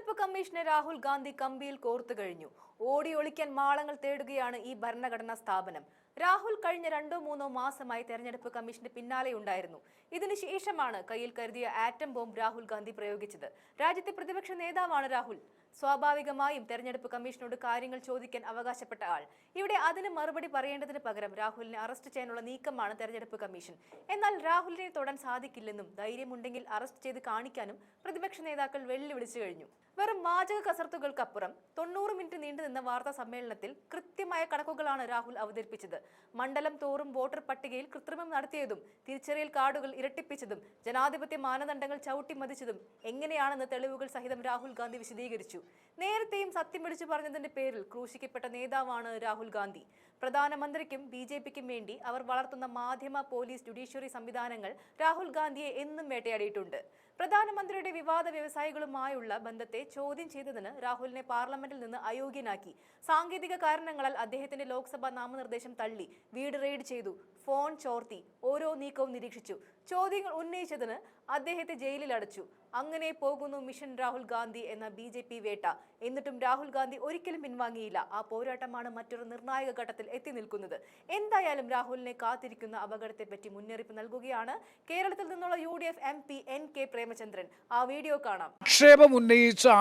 തെരഞ്ഞെടുപ്പ് കമ്മീഷനെ രാഹുൽ ഗാന്ധി കമ്പിയിൽ കോർത്തു കഴിഞ്ഞു. ഓടി ഒളിക്കാൻ മാളങ്ങൾ തേടുകയാണ് ഈ ഭരണഘടനാ സ്ഥാപനം. രാഹുൽ കഴിഞ്ഞ 2-3 മാസമായി തെരഞ്ഞെടുപ്പ് കമ്മീഷന്റെ പിന്നാലെയുണ്ടായിരുന്നു. ഇതിനുശേഷമാണ് കയ്യിൽ കരുതിയ ആറ്റം ബോംബ് രാഹുൽ ഗാന്ധി പ്രയോഗിച്ചത്. രാജ്യത്തെ പ്രതിപക്ഷ നേതാവാണ് രാഹുൽ. സ്വാഭാവികമായും തെരഞ്ഞെടുപ്പ് കമ്മീഷനോട് കാര്യങ്ങൾ ചോദിക്കാൻ അവകാശപ്പെട്ട ആൾ. ഇവിടെ അതിന് മറുപടി പറയേണ്ടതിന് പകരം രാഹുലിനെ അറസ്റ്റ് ചെയ്യാനുള്ള നീക്കമാണ് തെരഞ്ഞെടുപ്പ് കമ്മീഷൻ. എന്നാൽ രാഹുലിനെ തൊടാൻ സാധിക്കില്ലെന്നും ധൈര്യമുണ്ടെങ്കിൽ അറസ്റ്റ് ചെയ്ത് കാണിക്കാനും പ്രതിപക്ഷ നേതാക്കൾ വെല്ലുവിളിച്ചു കഴിഞ്ഞു. വെറും വാചക കസർത്തുകൾക്കപ്പുറം 90 മിനിറ്റ് നീണ്ടുനിന്ന വാർത്താ സമ്മേളനത്തിൽ കൃത്യമായ കണക്കുകളാണ് രാഹുൽ അവതരിപ്പിച്ചത്. മണ്ഡലം തോറും വോട്ടർ പട്ടികയിൽ കൃത്രിമം നടത്തിയതും തിരിച്ചറിയൽ കാർഡുകൾ ഇരട്ടിപ്പിച്ചതും ജനാധിപത്യ മാനദണ്ഡങ്ങൾ ചവിട്ടിമതിച്ചതും എങ്ങനെയാണെന്ന് തെളിവുകൾ സഹിതം രാഹുൽ ഗാന്ധി വിശദീകരിച്ചു. നേരത്തെയും സത്യം വിളിച്ചു പറഞ്ഞതിന്റെ പേരിൽ ക്രൂശിക്കപ്പെട്ട നേതാവാണ് രാഹുൽ ഗാന്ധി. പ്രധാനമന്ത്രിക്കും BJPക്കും വേണ്ടി അവർ വളർത്തുന്ന മാധ്യമ, പോലീസ്, ജുഡീഷ്യറി സംവിധാനങ്ങൾ രാഹുൽ ഗാന്ധിയെ എന്നും വേട്ടയാടിയിട്ടുണ്ട്. പ്രധാനമന്ത്രിയുടെ വിവാദ വ്യവസായികളുമായുള്ള ബന്ധത്തെ ചോദ്യം ചെയ്തതിന് രാഹുലിനെ പാർലമെന്റിൽ നിന്ന് അയോഗ്യനാക്കി. സാങ്കേതിക കാരണങ്ങളാൽ അദ്ദേഹത്തിന്റെ ലോക്സഭാ നാമനിർദ്ദേശം തള്ളി. വീട് റെയ്ഡ് ചെയ്തു, ഫോൺ ചോർത്തി, ഓരോ നീക്കവും നിരീക്ഷിച്ചു. ചോദ്യങ്ങൾ ഉന്നയിച്ചതിന് അദ്ദേഹത്തെ ജയിലിൽ അടച്ചു. അങ്ങനെ പോകുന്നു മിഷൻ രാഹുൽ ഗാന്ധി എന്ന BJP വേട്ട. എന്നിട്ടും രാഹുൽ ഗാന്ധി ഒരിക്കലും പിൻവാങ്ങിയില്ല. ആ പോരാട്ടമാണ് മറ്റൊരു നിർണായക ഘട്ടത്തിൽ എത്തി നിൽക്കുന്നത്. എന്തായാലും രാഹുലിനെ കാത്തിരിക്കുന്ന അപകടത്തെപ്പറ്റി മുന്നറിയിപ്പ് നൽകുകയാണ് കേരളത്തിൽ നിന്നുള്ള UDF MP NK പ്രേമചന്ദ്രൻ. ആ വീഡിയോ കാണാം.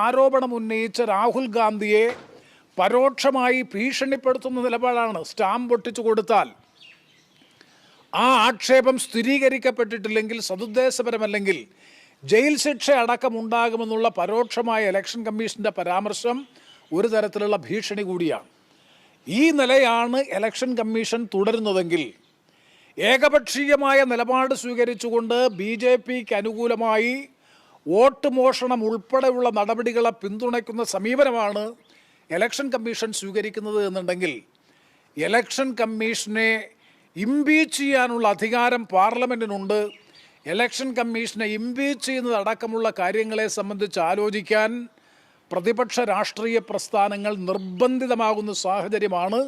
ആരോപണം ഉന്നയിച്ച രാഹുൽ ഗാന്ധിയെ പരോക്ഷമായി ഭീഷണിപ്പെടുത്തുന്ന നിലപാടാണ്. സ്റ്റാമ്പ് ഒട്ടിച്ചു കൊടുത്താൽ ആ ആക്ഷേപം സ്ഥിരീകരിക്കപ്പെട്ടിട്ടില്ലെങ്കിൽ, സതുദ്ദേശപരമല്ലെങ്കിൽ ജയിൽ ശിക്ഷ അടക്കമുണ്ടാകുമെന്നുള്ള പരോക്ഷമായ ഇലക്ഷൻ കമ്മീഷന്റെ പരാമർശം ഒരു തരത്തിലുള്ള ഭീഷണി കൂടിയാണ്. ഈ നിലയാണ് ഇലക്ഷൻ കമ്മീഷൻ തുടരുന്നതെങ്കിൽ ഏകപക്ഷീയമായ നിലപാട് സ്വീകരിച്ചുകൊണ്ട് BJPക്ക് അനുകൂലമായി വോട്ട് മോഷണം ഉൾപ്പെടെയുള്ള നടപടികളെ പിന്തുണയ്ക്കുന്ന സമീപനമാണ് ഇലക്ഷൻ കമ്മീഷൻ സ്വീകരിക്കുന്നത് എന്നുണ്ടെങ്കിൽ ഇലക്ഷൻ കമ്മീഷനെ ഇംപീച്ച് ചെയ്യാനുള്ള അധികാരം പാർലമെൻറ്റിനുണ്ട്. ഇലക്ഷൻ കമ്മീഷനെ ഇംപീച്ച് ചെയ്യുന്നതടക്കമുള്ള കാര്യങ്ങളെ സംബന്ധിച്ച് ആലോചിക്കാൻ പ്രതിപക്ഷ രാഷ്ട്രീയ പ്രസ്ഥാനങ്ങൾ നിർബന്ധിതമാകുന്ന സാഹചര്യമാണ്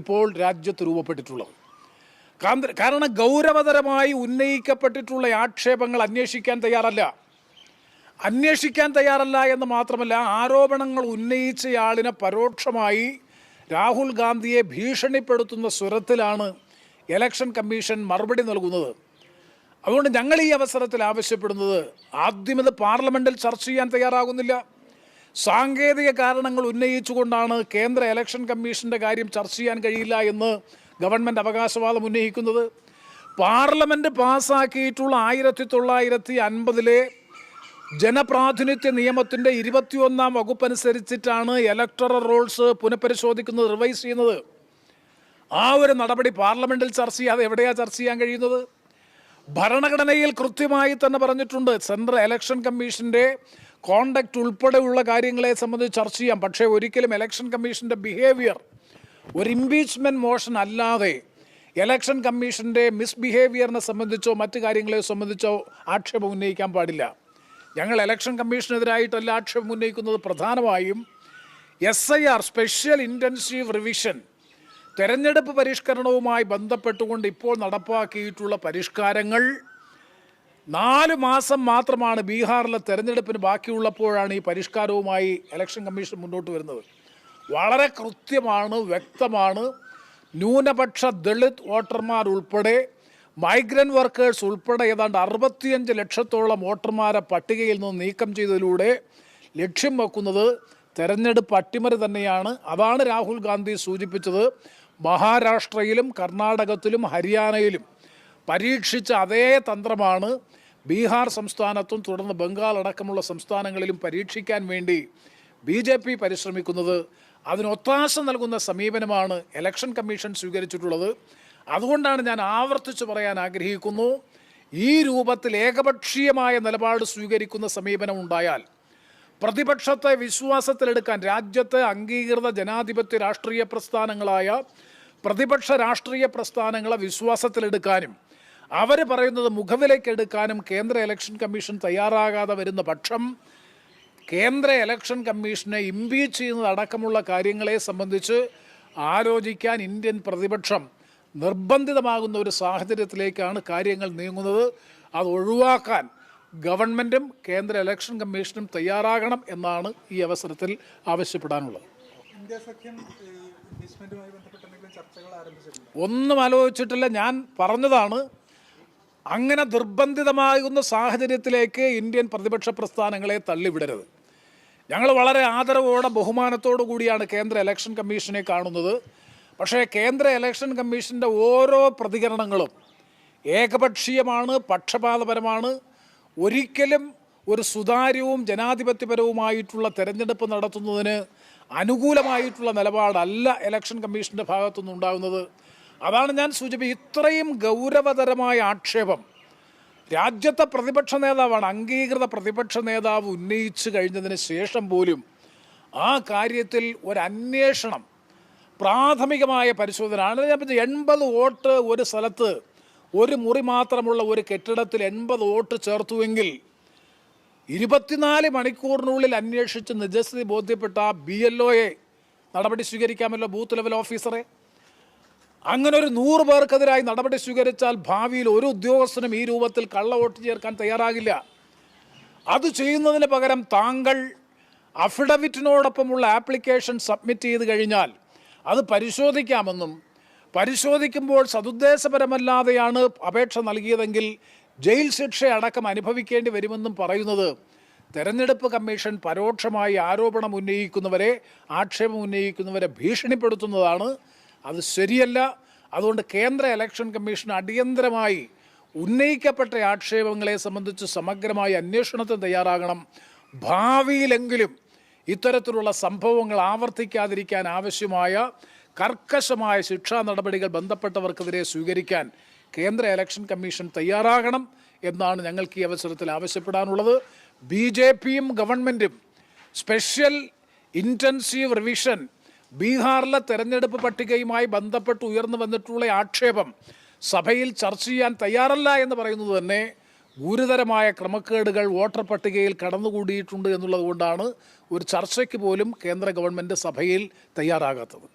ഇപ്പോൾ രാജ്യത്ത് രൂപപ്പെട്ടിട്ടുള്ളത്. കാരണം ഗൗരവതരമായി ഉന്നയിക്കപ്പെട്ടിട്ടുള്ള ആക്ഷേപങ്ങൾ അന്വേഷിക്കാൻ തയ്യാറല്ല എന്ന് മാത്രമല്ല, ആരോപണങ്ങൾ ഉന്നയിച്ചയാളിനെ പരോക്ഷമായി രാഹുൽ ഗാന്ധിയെ ഭീഷണിപ്പെടുത്തുന്ന സ്വരത്തിലാണ് ഇലക്ഷൻ കമ്മീഷൻ മറുപടി നൽകുന്നത്. അതുകൊണ്ട് ഞങ്ങൾ ഈ അവസരത്തിൽ ആവശ്യപ്പെടുന്നത്, ആദ്യം ഇത് പാർലമെൻറ്റിൽ ചർച്ച ചെയ്യാൻ തയ്യാറാകുന്നില്ല. സാങ്കേതിക കാരണങ്ങൾ ഉന്നയിച്ചുകൊണ്ടാണ് കേന്ദ്ര ഇലക്ഷൻ കമ്മീഷൻ്റെ കാര്യം ചർച്ച ചെയ്യാൻ കഴിയില്ല എന്ന് ഗവൺമെൻറ് അവകാശവാദം ഉന്നയിക്കുന്നത്. പാർലമെൻറ്റ് പാസ്സാക്കിയിട്ടുള്ള 1950 ജനപ്രാതിനിധ്യ നിയമത്തിൻ്റെ 21-ാം വകുപ്പനുസരിച്ചിട്ടാണ് ഇലക്ടറൽ റോൾസ് പുനഃപരിശോധിക്കുന്നത്, റിവൈസ് ചെയ്യുന്നത്. ആ ഒരു നടപടി പാർലമെൻറ്റിൽ ചർച്ച ചെയ്യാതെ എവിടെയാണ് ചർച്ച ചെയ്യാൻ കഴിയുന്നത്? ഭരണഘടനയിൽ കൃത്യമായി തന്നെ പറഞ്ഞിട്ടുണ്ട്, സെൻട്രൽ ഇലക്ഷൻ കമ്മീഷൻ്റെ കോണ്ടക്റ്റ് ഉൾപ്പെടെയുള്ള കാര്യങ്ങളെ സംബന്ധിച്ച് ചർച്ച ചെയ്യാം. പക്ഷേ ഒരിക്കലും ഇലക്ഷൻ കമ്മീഷൻ്റെ ബിഹേവിയർ ഒരു ഇംപീച്ച്മെൻറ്റ് മോഷൻ അല്ലാതെ ഇലക്ഷൻ കമ്മീഷൻ്റെ മിസ്ബിഹേവിയറിനെ സംബന്ധിച്ചോ മറ്റു കാര്യങ്ങളെ സംബന്ധിച്ചോ ആക്ഷേപം ഉന്നയിക്കാൻ പാടില്ല. ഞങ്ങൾ ഇലക്ഷൻ കമ്മീഷനെതിരായിട്ടല്ല ആക്ഷേപം ഉന്നയിക്കുന്നത്. പ്രധാനമായും SIR സ്പെഷ്യൽ ഇൻറ്റൻസീവ് റിവിഷൻ തെരഞ്ഞെടുപ്പ് പരിഷ്കരണവുമായി ബന്ധപ്പെട്ടുകൊണ്ട് ഇപ്പോൾ നടപ്പാക്കിയിട്ടുള്ള പരിഷ്കാരങ്ങൾ 4 മാസം മാത്രമാണ് ബീഹാറിലെ തെരഞ്ഞെടുപ്പിന് ബാക്കിയുള്ളപ്പോഴാണ് ഈ പരിഷ്കാരവുമായി ഇലക്ഷൻ കമ്മീഷൻ മുന്നോട്ട് വരുന്നത്. വളരെ കൃത്യമാണ്, വ്യക്തമാണ്. ന്യൂനപക്ഷ ദളിത് വോട്ടർമാർ ഉൾപ്പെടെ മൈഗ്രൻ്റ് വർക്കേഴ്സ് ഉൾപ്പെടെ ഏതാണ്ട് 65 ലക്ഷത്തോളം വോട്ടർമാരെ പട്ടികയിൽ നിന്ന് നീക്കം ചെയ്തതിലൂടെ ലക്ഷ്യം വെക്കുന്നത് തെരഞ്ഞെടുപ്പ് അട്ടിമറി തന്നെയാണ്. അതാണ് രാഹുൽ ഗാന്ധി സൂചിപ്പിച്ചത്. മഹാരാഷ്ട്രയിലും കർണാടകത്തിലും ഹരിയാനയിലും പരീക്ഷിച്ച അതേ തന്ത്രമാണ് ബീഹാർ സംസ്ഥാനത്തും തുടർന്ന് ബംഗാൾ അടക്കമുള്ള സംസ്ഥാനങ്ങളിലും പരീക്ഷിക്കാൻ വേണ്ടി BJP പരിശ്രമിക്കുന്നത്. അതിനൊത്താശ നൽകുന്ന സമീപനമാണ് ഇലക്ഷൻ കമ്മീഷൻ സ്വീകരിച്ചിട്ടുള്ളത്. അതുകൊണ്ടാണ് ഞാൻ ആവർത്തിച്ച് പറയാൻ ആഗ്രഹിക്കുന്നു, ഈ രൂപത്തിൽ ഏകപക്ഷീയമായ നിലപാട് സ്വീകരിക്കുന്ന സമീപനം ഉണ്ടായാൽ പ്രതിപക്ഷത്തെ വിശ്വാസത്തിലെടുക്കാൻ രാജ്യത്തെ അംഗീകൃത ജനാധിപത്യ രാഷ്ട്രീയ പ്രസ്ഥാനങ്ങളായ പ്രതിപക്ഷ രാഷ്ട്രീയ പ്രസ്ഥാനങ്ങളെ വിശ്വാസത്തിലെടുക്കാനും അവർ പറയുന്നത് മുഖവിലേക്കെടുക്കാനും കേന്ദ്ര ഇലക്ഷൻ കമ്മീഷൻ തയ്യാറാകാതെ വരുന്ന പക്ഷം കേന്ദ്ര ഇലക്ഷൻ കമ്മീഷനെ ഇംപീച്ച് ചെയ്യുന്നതടക്കമുള്ള കാര്യങ്ങളെ സംബന്ധിച്ച് ആലോചിക്കാൻ ഇന്ത്യൻ പ്രതിപക്ഷം നിർബന്ധിതമാകുന്ന ഒരു സാഹചര്യത്തിലേക്കാണ് കാര്യങ്ങൾ നീങ്ങുന്നത്. അത് ഒഴിവാക്കാൻ ഗവൺമെൻറ്റും കേന്ദ്ര ഇലക്ഷൻ കമ്മീഷനും തയ്യാറാകണം എന്നാണ് ഈ അവസരത്തിൽ ആവശ്യപ്പെടാനുള്ളത്. ഇന്ത്യ സഖ്യം ഇംപീച്ച്മെന്റുമായി ബന്ധപ്പെട്ട് എന്തെങ്കിലും ചർച്ചകൾ ആരംഭിച്ചിട്ടില്ല? ഒന്നും ആലോചിച്ചിട്ടില്ല. ഞാൻ പറഞ്ഞതാണ്, അങ്ങനെ നിർബന്ധിതമാകുന്ന സാഹചര്യത്തിലേക്ക് ഇന്ത്യൻ പ്രതിപക്ഷ പ്രസ്ഥാനങ്ങളെ തള്ളിവിടരുത്. ഞങ്ങൾ വളരെ ആദരവോടെ ബഹുമാനത്തോടു കൂടിയാണ് കേന്ദ്ര ഇലക്ഷൻ കമ്മീഷനെ കാണുന്നത്. പക്ഷേ കേന്ദ്ര ഇലക്ഷൻ കമ്മീഷൻ്റെ ഓരോ പ്രതികരണങ്ങളും ഏകപക്ഷീയമാണ്, പക്ഷപാതപരമാണ്. ഒരിക്കലും ഒരു സുതാര്യവും ജനാധിപത്യപരവുമായിട്ടുള്ള തെരഞ്ഞെടുപ്പ് നടത്തുന്നതിന് അനുകൂലമായിട്ടുള്ള നിലപാടല്ല ഇലക്ഷൻ കമ്മീഷൻ്റെ ഭാഗത്തുനിന്ന് ഉണ്ടാകുന്നത്. അതാണ് ഞാൻ സൂചിപ്പിച്ചത്. ഇത്രയും ഗൗരവതരമായ ആക്ഷേപം രാജ്യത്തെ പ്രതിപക്ഷ നേതാവാണ്, അംഗീകൃത പ്രതിപക്ഷ നേതാവ് ഉന്നയിച്ചു കഴിഞ്ഞതിന് ശേഷം പോലും ആ കാര്യത്തിൽ ഒരു അന്വേഷണം, പ്രാഥമികമായ പരിശോധന ആണ്. ഞാൻ പറഞ്ഞത് 80 വോട്ട് ഒരു സ്ഥലത്ത്, ഒരു മുറി മാത്രമുള്ള ഒരു കെട്ടിടത്തിൽ 80 വോട്ട് ചേർത്തുവെങ്കിൽ 24 മണിക്കൂറിനുള്ളിൽ അന്വേഷിച്ച് നിജസ്ഥിതി ബോധ്യപ്പെട്ട BLOയെ നടപടി സ്വീകരിക്കാമല്ലോ, ബൂത്ത് ലെവൽ ഓഫീസറെ. അങ്ങനെ ഒരു 100 പേർക്കെതിരായി നടപടി സ്വീകരിച്ചാൽ ഭാവിയിൽ ഒരു ഉദ്യോഗസ്ഥനും ഈ രൂപത്തിൽ കള്ള വോട്ട് ചേർക്കാൻ തയ്യാറാകില്ല. അത് ചെയ്യുന്നതിന് പകരം താങ്കൾ അഫിഡവിറ്റിനോടൊപ്പമുള്ള ആപ്ലിക്കേഷൻ സബ്മിറ്റ് ചെയ്ത് കഴിഞ്ഞാൽ അത് പരിശോധിക്കാമെന്നും, പരിശോധിക്കുമ്പോൾ സതുദ്ദേശപരമല്ലാതെയാണ് അപേക്ഷ നൽകിയതെങ്കിൽ ജയിൽ ശിക്ഷ അടക്കം അനുഭവിക്കേണ്ടി വരുമെന്നും പറയുന്നത് തെരഞ്ഞെടുപ്പ് കമ്മീഷൻ പരോക്ഷമായി ആരോപണം ഉന്നയിക്കുന്നവരെ, ആക്ഷേപം ഉന്നയിക്കുന്നവരെ ഭീഷണിപ്പെടുത്തുന്നതാണ്. അത് ശരിയല്ല. അതുകൊണ്ട് കേന്ദ്ര ഇലക്ഷൻ കമ്മീഷൻ അടിയന്തരമായി ഉന്നയിക്കപ്പെട്ട ആക്ഷേപങ്ങളെ സംബന്ധിച്ച് സമഗ്രമായ അന്വേഷണത്തിന് തയ്യാറാകണം. ഭാവിയിലെങ്കിലും ഇത്തരത്തിലുള്ള സംഭവങ്ങൾ ആവർത്തിക്കാതിരിക്കാൻ ആവശ്യമായ കർക്കശമായ ശിക്ഷാ നടപടികൾ ബന്ധപ്പെട്ടവർക്കെതിരെ സ്വീകരിക്കാൻ കേന്ദ്ര ഇലക്ഷൻ കമ്മീഷൻ തയ്യാറാകണം എന്നാണ് ഞങ്ങൾക്ക് ഈ അവസരത്തിൽ ആവശ്യപ്പെടാനുള്ളത്. BJPയും ഗവൺമെൻറ്റും സ്പെഷ്യൽ ഇൻറ്റൻസീവ് റിവിഷൻ ബീഹാറിലെ തെരഞ്ഞെടുപ്പ് പട്ടികയുമായി ബന്ധപ്പെട്ട് ഉയർന്നു വന്നിട്ടുള്ള ആക്ഷേപം സഭയിൽ ചർച്ച ചെയ്യാൻ തയ്യാറല്ല എന്ന് പറയുന്നത് തന്നെ ഗുരുതരമായ ക്രമക്കേടുകൾ വോട്ടർ പട്ടികയിൽ കടന്നുകൂടിയിട്ടുണ്ട് എന്നുള്ളത് കൊണ്ടാണ് ഒരു ചർച്ചയ്ക്ക് പോലും കേന്ദ്ര ഗവൺമെൻറ് സഭയിൽ തയ്യാറാകാത്തത്.